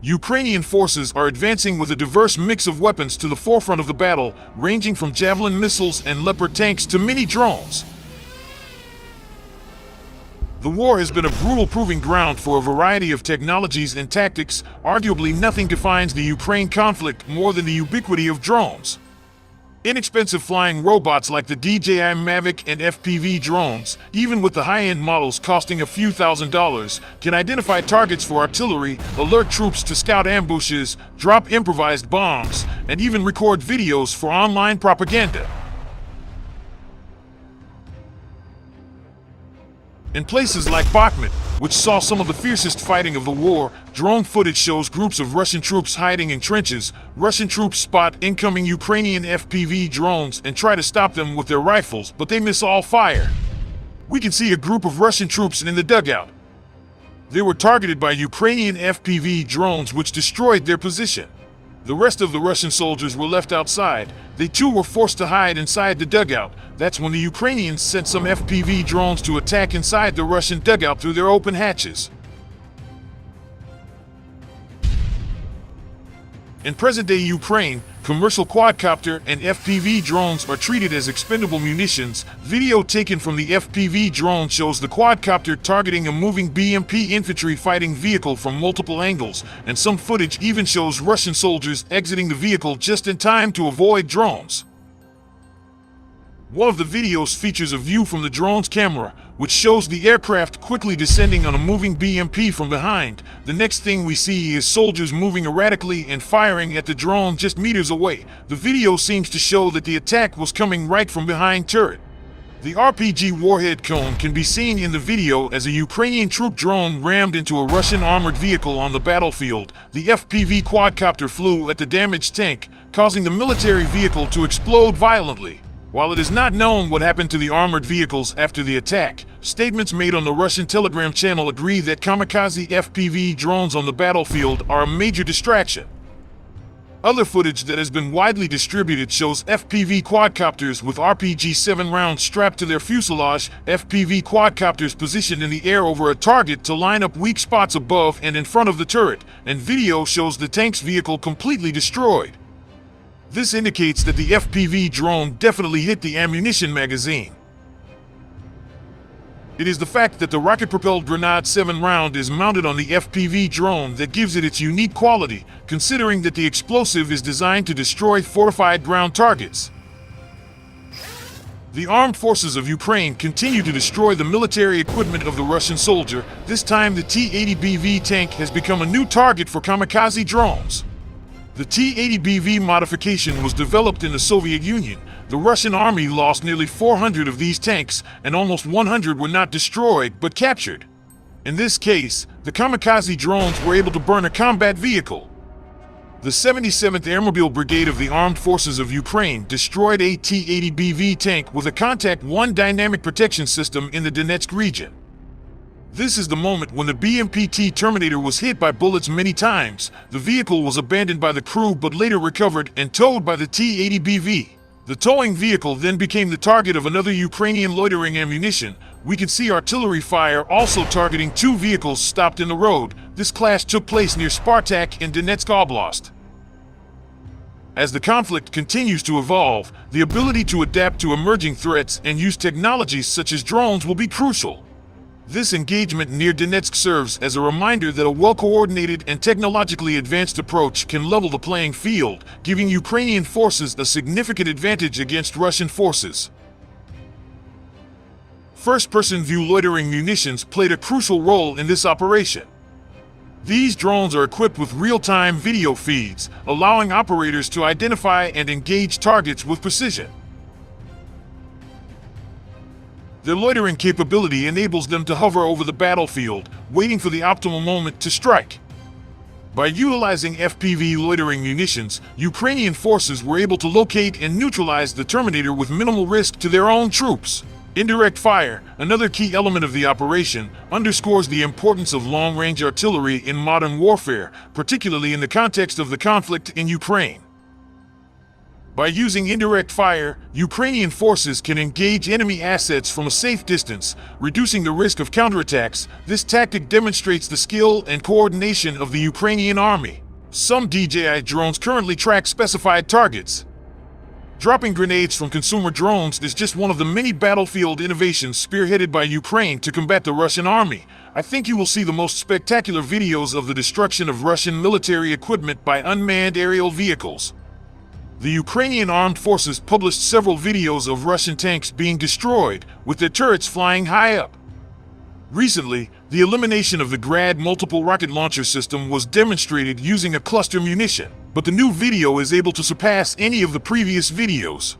Ukrainian forces are advancing with a diverse mix of weapons to the forefront of the battle, ranging from Javelin missiles and Leopard tanks to mini drones. The war has been a brutal proving ground for a variety of technologies and tactics. Arguably nothing defines the Ukraine conflict more than the ubiquity of drones. Inexpensive flying robots like the DJI Mavic and FPV drones, even with the high-end models costing a few $1,000s, can identify targets for artillery, alert troops to scout ambushes, drop improvised bombs, and even record videos for online propaganda. In places like Bakhmut, which saw some of the fiercest fighting of the war, drone footage shows groups of Russian troops hiding in trenches. Russian troops spot incoming Ukrainian FPV drones and try to stop them with their rifles, but they miss all fire. We can see a group of Russian troops in the dugout. They were targeted by Ukrainian FPV drones which destroyed their position. The rest of the Russian soldiers were left outside. They too were forced to hide inside the dugout. That's when the Ukrainians sent some FPV drones to attack inside the Russian dugout through their open hatches. In present-day Ukraine, commercial quadcopter and FPV drones are treated as expendable munitions. Video taken from the FPV drone shows the quadcopter targeting a moving BMP infantry fighting vehicle from multiple angles, and some footage even shows Russian soldiers exiting the vehicle just in time to avoid drones. One of the videos features a view from the drone's camera, which shows the aircraft quickly descending on a moving BMP from behind. The next thing we see is soldiers moving erratically and firing at the drone just meters away. The video seems to show that the attack was coming right from behind turret. The RPG warhead cone can be seen in the video as a Ukrainian troop drone rammed into a Russian armored vehicle on the battlefield. The FPV quadcopter flew at the damaged tank, causing the military vehicle to explode violently. While it is not known what happened to the armored vehicles after the attack, statements made on the Russian Telegram channel agree that kamikaze FPV drones on the battlefield are a major distraction. Other footage that has been widely distributed shows FPV quadcopters with RPG-7 rounds strapped to their fuselage, FPV quadcopters positioned in the air over a target to line up weak spots above and in front of the turret, and video shows the tank's vehicle completely destroyed. This indicates that the FPV drone definitely hit the ammunition magazine. It is the fact that the rocket-propelled Grenade 7 round is mounted on the FPV drone that gives it its unique quality, considering that the explosive is designed to destroy fortified ground targets. The armed forces of Ukraine continue to destroy the military equipment of the Russian soldier. This time the T-80BV tank has become a new target for kamikaze drones. The T-80BV modification was developed in the Soviet Union. The Russian army lost nearly 400 of these tanks, and almost 100 were not destroyed but captured. In this case, the kamikaze drones were able to burn a combat vehicle. The 77th Airmobile Brigade of the Armed Forces of Ukraine destroyed a T-80BV tank with a Contact 1 dynamic protection system in the Donetsk region. This is the moment when the BMP-T Terminator was hit by bullets many times. The vehicle was abandoned by the crew but later recovered and towed by the T-80BV. The towing vehicle then became the target of another Ukrainian loitering ammunition. We can see artillery fire also targeting two vehicles stopped in the road. This clash took place near Spartak in Donetsk Oblast. As the conflict continues to evolve, the ability to adapt to emerging threats and use technologies such as drones will be crucial. This engagement near Donetsk serves as a reminder that a well-coordinated and technologically advanced approach can level the playing field, giving Ukrainian forces a significant advantage against Russian forces. First-person view loitering munitions played a crucial role in this operation. These drones are equipped with real-time video feeds, allowing operators to identify and engage targets with precision. Their loitering capability enables them to hover over the battlefield, waiting for the optimal moment to strike. By utilizing FPV loitering munitions, Ukrainian forces were able to locate and neutralize the Terminator with minimal risk to their own troops. Indirect fire, another key element of the operation, underscores the importance of long-range artillery in modern warfare, particularly in the context of the conflict in Ukraine. By using indirect fire, Ukrainian forces can engage enemy assets from a safe distance, reducing the risk of counterattacks. This tactic demonstrates the skill and coordination of the Ukrainian army. Some DJI drones currently track specified targets. Dropping grenades from consumer drones is just one of the many battlefield innovations spearheaded by Ukraine to combat the Russian army. I think you will see the most spectacular videos of the destruction of Russian military equipment by unmanned aerial vehicles. The Ukrainian armed forces published several videos of Russian tanks being destroyed, with their turrets flying high up. Recently, the elimination of the Grad multiple rocket launcher system was demonstrated using a cluster munition, but the new video is able to surpass any of the previous videos.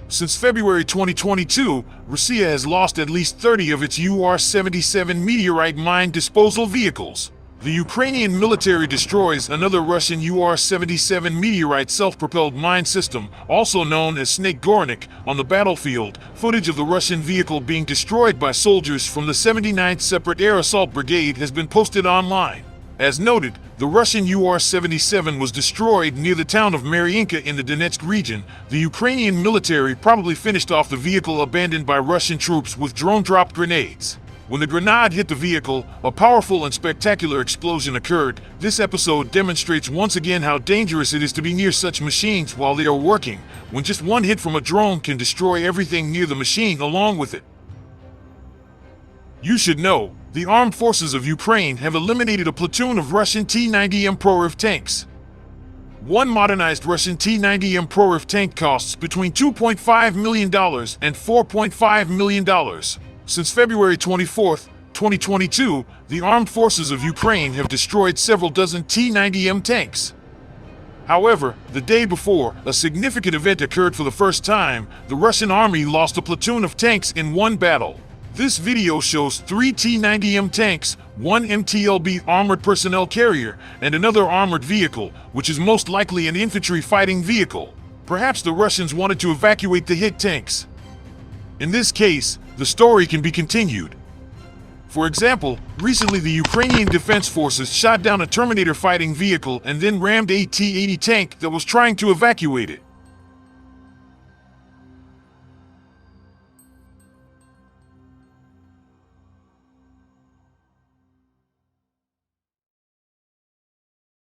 Since February 2022, Russia has lost at least 30 of its UR-77 meteorite mine disposal vehicles. The Ukrainian military destroys another Russian UR-77 meteorite self-propelled mine system, also known as Snake Gornik, on the battlefield. Footage of the Russian vehicle being destroyed by soldiers from the 79th Separate Air Assault Brigade has been posted online. As noted, the Russian UR-77 was destroyed near the town of Mariinka in the Donetsk region. The Ukrainian military probably finished off the vehicle abandoned by Russian troops with drone-dropped grenades. When the grenade hit the vehicle, a powerful and spectacular explosion occurred. This episode demonstrates once again how dangerous it is to be near such machines while they are working, when just one hit from a drone can destroy everything near the machine along with it. You should know, the armed forces of Ukraine have eliminated a platoon of Russian T-90M Prorif tanks. One modernized Russian T-90M Prorif tank costs between $2.5 million and $4.5 million. Since February 24, 2022, the armed forces of Ukraine have destroyed several dozen T-90M tanks. However, the day before, a significant event occurred for the first time. The Russian army lost a platoon of tanks in one battle. This video shows 3 T-90M tanks, 1 MTLB armored personnel carrier, and another armored vehicle, which is most likely an infantry fighting vehicle. Perhaps the Russians wanted to evacuate the hit tanks. In this case, the story can be continued. For example, recently the Ukrainian Defense Forces shot down a Terminator fighting vehicle and then rammed a T-80 tank that was trying to evacuate it.